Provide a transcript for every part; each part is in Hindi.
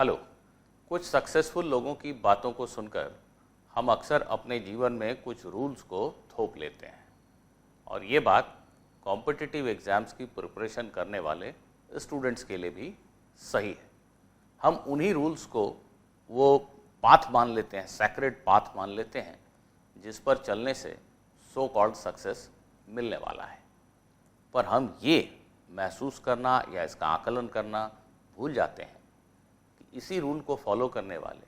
हेलो। कुछ सक्सेसफुल लोगों की बातों को सुनकर हम अक्सर अपने जीवन में कुछ रूल्स को थोप लेते हैं और ये बात कॉम्पिटिटिव एग्ज़ाम्स की प्रिपरेशन करने वाले स्टूडेंट्स के लिए भी सही है। हम उन्हीं रूल्स को वो पाथ मान लेते हैं, सैक्रेड पाथ मान लेते हैं जिस पर चलने से सो कॉल्ड सक्सेस मिलने वाला है। पर हम ये महसूस करना या इसका आकलन करना भूल जाते हैं कि इसी रूल को फॉलो करने वाले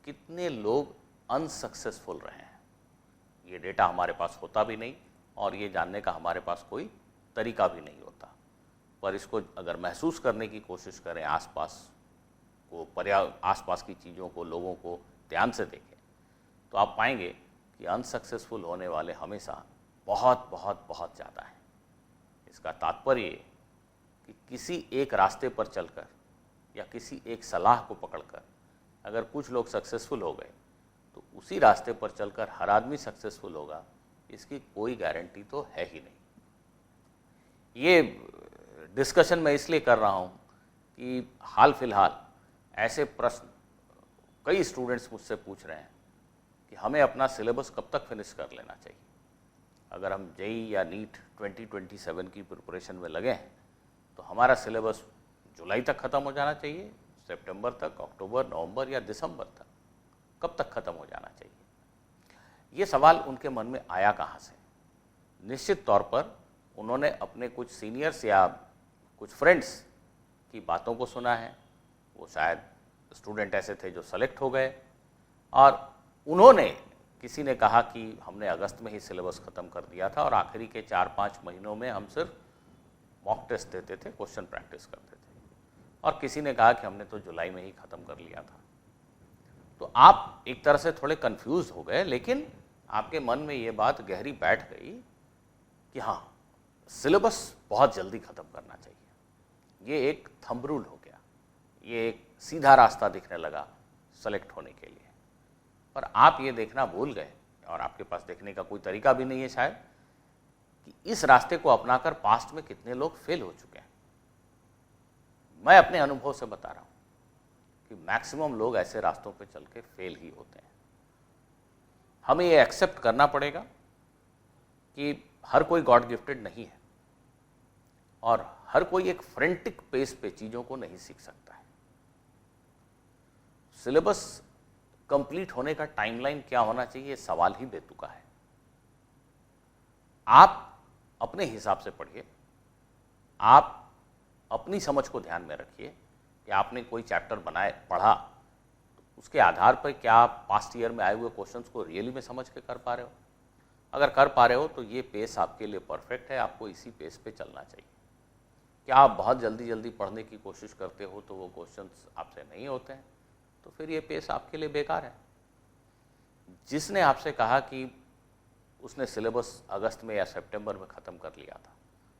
कितने लोग अनसक्सेसफुल रहे हैं। ये डेटा हमारे पास होता भी नहीं और ये जानने का हमारे पास कोई तरीका भी नहीं होता। पर इसको अगर महसूस करने की कोशिश करें, आसपास को, आसपास की चीज़ों को, लोगों को ध्यान से देखें, तो आप पाएंगे कि अनसक्सेसफुल होने वाले हमेशा बहुत बहुत बहुत ज़्यादा हैं। इसका तात्पर्य ये कि किसी एक रास्ते पर चलकर या किसी एक सलाह को पकड़कर अगर कुछ लोग सक्सेसफुल हो गए तो उसी रास्ते पर चलकर हर आदमी सक्सेसफुल होगा, इसकी कोई गारंटी तो है ही नहीं। ये डिस्कशन मैं इसलिए कर रहा हूँ कि हाल फिलहाल ऐसे प्रश्न कई स्टूडेंट्स मुझसे पूछ रहे हैं कि हमें अपना सिलेबस कब तक फिनिश कर लेना चाहिए। अगर हम जेईई या नीट 2027 की प्रिपरेशन में लगे हैं तो हमारा सिलेबस जुलाई तक ख़त्म हो जाना चाहिए, सितंबर तक, अक्टूबर, नवंबर या दिसंबर तक, कब तक ख़त्म हो जाना चाहिए? ये सवाल उनके मन में आया कहाँ से? निश्चित तौर पर उन्होंने अपने कुछ सीनियर्स या कुछ फ्रेंड्स की बातों को सुना है। वो शायद स्टूडेंट ऐसे थे जो सेलेक्ट हो गए और उन्होंने, किसी ने कहा कि हमने अगस्त में ही सिलेबस ख़त्म कर दिया था और आखिरी के 4-5 महीनों में हम सिर्फ मॉक टेस्ट देते थे, क्वेश्चन प्रैक्टिस करते थे। और किसी ने कहा कि हमने तो जुलाई में ही ख़त्म कर लिया था। तो आप एक तरह से थोड़े कंफ्यूज हो गए, लेकिन आपके मन में ये बात गहरी बैठ गई कि हाँ, सिलेबस बहुत जल्दी ख़त्म करना चाहिए। ये एक थंब रूल हो गया, ये एक सीधा रास्ता दिखने लगा सेलेक्ट होने के लिए। पर आप ये देखना भूल गए, और आपके पास देखने का कोई तरीका भी नहीं है शायद, कि इस रास्ते को अपनाकर पास्ट में कितने लोग फेल हो चुके हैं। मैं अपने अनुभव से बता रहा हूँ कि मैक्सिमम लोग ऐसे रास्तों पे चल के फेल ही होते हैं। हमें ये एक्सेप्ट करना पड़ेगा कि हर कोई गॉड गिफ्टेड नहीं है और हर कोई एक फ्रेंटिक पेस पे चीज़ों को नहीं सीख सकता है। सिलेबस कंप्लीट होने का टाइमलाइन क्या होना चाहिए, सवाल ही बेतुका है। आप अपने हिसाब से पढ़िए, आप अपनी समझ को ध्यान में रखिए कि आपने कोई चैप्टर पढ़ा तो उसके आधार पर क्या आप पास्ट ईयर में आए हुए क्वेश्चंस को रियली में समझ के कर पा रहे हो। अगर कर पा रहे हो तो ये पेस आपके लिए परफेक्ट है, आपको इसी पेस पे चलना चाहिए। क्या आप बहुत जल्दी जल्दी पढ़ने की कोशिश करते हो तो वो क्वेश्चंस आपसे नहीं होते हैं, तो फिर ये पेस आपके लिए बेकार है। जिसने आपसे कहा कि उसने सिलेबस अगस्त में या सितंबर में ख़त्म कर लिया था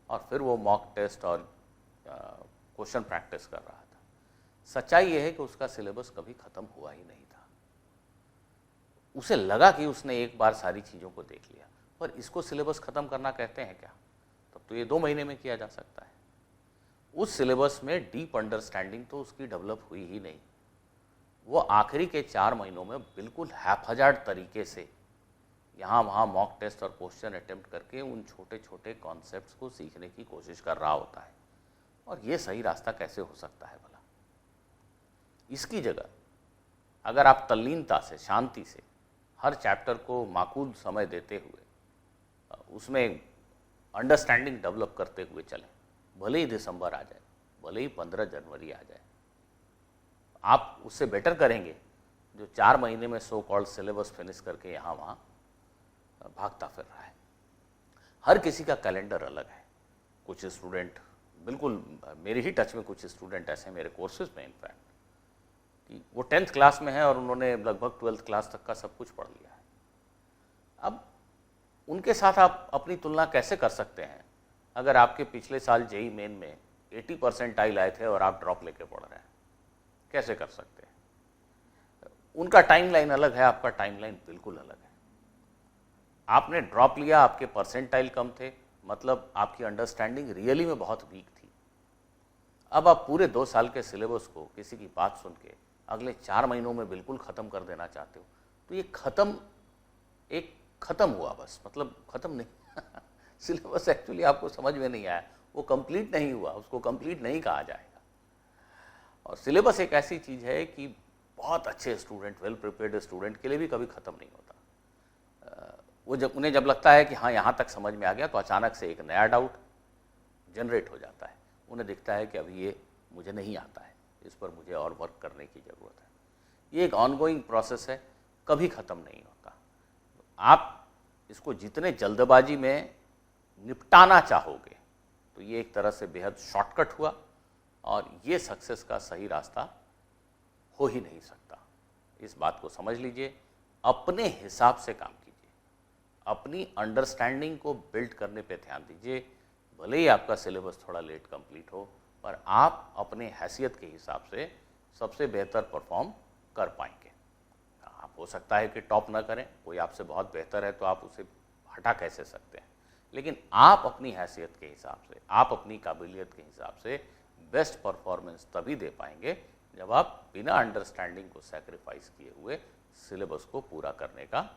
और फिर वो मॉक टेस्ट और क्वेश्चन प्रैक्टिस कर रहा था, सच्चाई ये है कि उसका सिलेबस कभी ख़त्म हुआ ही नहीं था। उसे लगा कि उसने एक बार सारी चीज़ों को देख लिया, पर इसको सिलेबस ख़त्म करना कहते हैं क्या? तब तो ये 2 महीने में किया जा सकता है। उस सिलेबस में डीप अंडरस्टैंडिंग तो उसकी डेवलप हुई ही नहीं। वो आखिरी के 4 महीनों में बिल्कुल हैफहजार्ड तरीके से यहाँ वहाँ मॉक टेस्ट और क्वेश्चन अटेम्प्ट करके उन छोटे छोटे कॉन्सेप्ट्स को सीखने की कोशिश कर रहा होता है। और ये सही रास्ता कैसे हो सकता है भला? इसकी जगह अगर आप तल्लीनता से, शांति से हर चैप्टर को माकूल समय देते हुए उसमें अंडरस्टैंडिंग डेवलप करते हुए चलें, भले ही दिसंबर आ जाए, भले ही 15 जनवरी आ जाए, आप उससे बेटर करेंगे जो 4 महीने में सो कॉल्ड सिलेबस फिनिश करके यहाँ वहाँ भागता फिर रहा है। हर किसी का कैलेंडर अलग है। कुछ स्टूडेंट, बिल्कुल मेरे ही टच में कुछ स्टूडेंट ऐसे हैं मेरे कोर्सेज में इनफैक्ट, कि वो 10th क्लास में है और उन्होंने लगभग 12th क्लास तक का सब कुछ पढ़ लिया है। अब उनके साथ आप अपनी तुलना कैसे कर सकते हैं अगर आपके पिछले साल जेईई मेन में 80 परसेंटाइल आए थे और आप ड्रॉप लेके पढ़ रहे हैं? कैसे कर सकते हैं? उनका टाइमलाइन अलग है, आपका टाइमलाइन बिल्कुल अलग है। आपने ड्रॉप लिया, आपके परसेंटाइल कम थे, मतलब आपकी अंडरस्टैंडिंग रियली में बहुत वीक थी। अब आप पूरे 2 साल के सिलेबस को किसी की बात सुन के अगले 4 महीनों में बिल्कुल ख़त्म कर देना चाहते हो, तो ये ख़त्म हुआ बस, मतलब ख़त्म नहीं सिलेबस एक्चुअली आपको समझ में नहीं आया, वो कंप्लीट नहीं हुआ, उसको कंप्लीट नहीं कहा जाएगा। और सिलेबस एक ऐसी चीज़ है कि बहुत अच्छे स्टूडेंट, वेल प्रिपेयर्ड स्टूडेंट के लिए भी कभी ख़त्म नहीं होता। वो उन्हें जब लगता है कि हाँ यहाँ तक समझ में आ गया, तो अचानक से एक नया डाउट जनरेट हो जाता है। उन्हें दिखता है कि अभी ये मुझे नहीं आता है, इस पर मुझे और वर्क करने की ज़रूरत है। ये एक ऑनगोइंग प्रोसेस है, कभी ख़त्म नहीं होता। आप इसको जितने जल्दबाजी में निपटाना चाहोगे, तो ये एक तरह से बेहद शॉर्टकट हुआ, और ये सक्सेस का सही रास्ता हो ही नहीं सकता। इस बात को समझ लीजिए, अपने हिसाब से काम कीजिए, अपनी अंडरस्टैंडिंग को बिल्ड करने पे ध्यान दीजिए। भले ही आपका सिलेबस थोड़ा लेट कंप्लीट हो, पर आप अपने हैसियत के हिसाब से सबसे बेहतर परफॉर्म कर पाएंगे। आप हो सकता है कि टॉप ना करें, कोई आपसे बहुत बेहतर है तो आप उसे हटा कैसे सकते हैं, लेकिन आप अपनी हैसियत के हिसाब से, आप अपनी काबिलियत के हिसाब से बेस्ट परफॉर्मेंस तभी दे पाएंगे जब आप बिना अंडरस्टैंडिंग को सैक्रिफाइस किए हुए सिलेबस को पूरा करने का